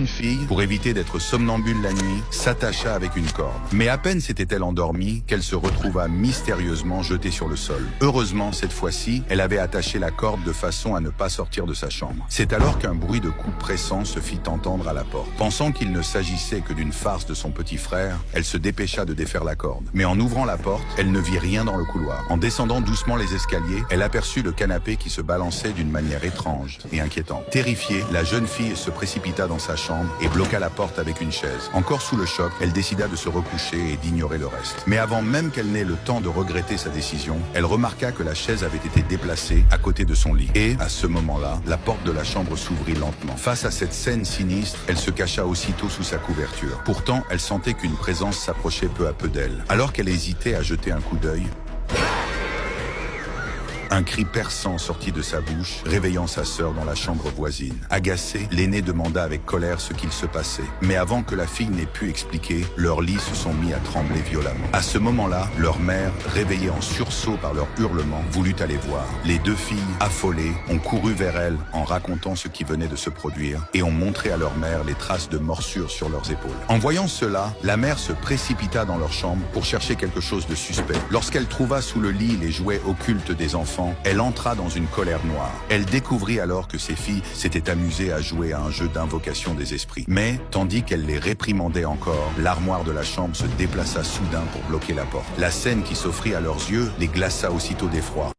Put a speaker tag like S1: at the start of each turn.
S1: Une fille, pour éviter d'être somnambule la nuit, s'attacha avec une corde. Mais à peine s'était-elle endormie qu'elle se retrouva mystérieusement jetée sur le sol. Heureusement, cette fois-ci, elle avait attaché la corde de façon à ne pas sortir de sa chambre. C'est alors qu'un bruit de coups pressants se fit entendre à la porte. Pensant qu'il ne s'agissait que d'une farce de son petit frère, elle se dépêcha de défaire la corde. Mais en ouvrant la porte, elle ne vit rien dans le couloir. En descendant doucement les escaliers, elle aperçut le canapé qui se balançait d'une manière étrange et inquiétante. Terrifiée, la jeune fille se précipita dans sa chambre et bloqua la porte avec une chaise. Encore sous le choc, elle décida de se recoucher et d'ignorer le reste. Mais avant même qu'elle n'ait le temps de regretter sa décision, elle remarqua que la chaise avait été déplacée à côté de son lit. Et, à ce moment-là, la porte de la chambre s'ouvrit lentement. Face à cette scène sinistre, elle se cacha aussitôt sous sa couverture. Pourtant, elle sentait qu'une présence s'approchait peu à peu d'elle. Alors qu'elle hésitait à jeter un coup d'œil, un cri perçant sortit de sa bouche, réveillant sa sœur dans la chambre voisine. Agacée, l'aînée demanda avec colère ce qu'il se passait. Mais avant que la fille n'ait pu expliquer, leurs lits se sont mis à trembler violemment. À ce moment-là, leur mère, réveillée en sursaut par leurs hurlements, voulut aller voir. Les deux filles, affolées, ont couru vers elle en racontant ce qui venait de se produire et ont montré à leur mère les traces de morsures sur leurs épaules. En voyant cela, la mère se précipita dans leur chambre pour chercher quelque chose de suspect. Lorsqu'elle trouva sous le lit les jouets occultes des enfants, elle entra dans une colère noire. Elle découvrit alors que ses filles s'étaient amusées à jouer à un jeu d'invocation des esprits. Mais, tandis qu'elle les réprimandait encore, l'armoire de la chambre se déplaça soudain pour bloquer la porte. La scène qui s'offrit à leurs yeux les glaça aussitôt d'effroi.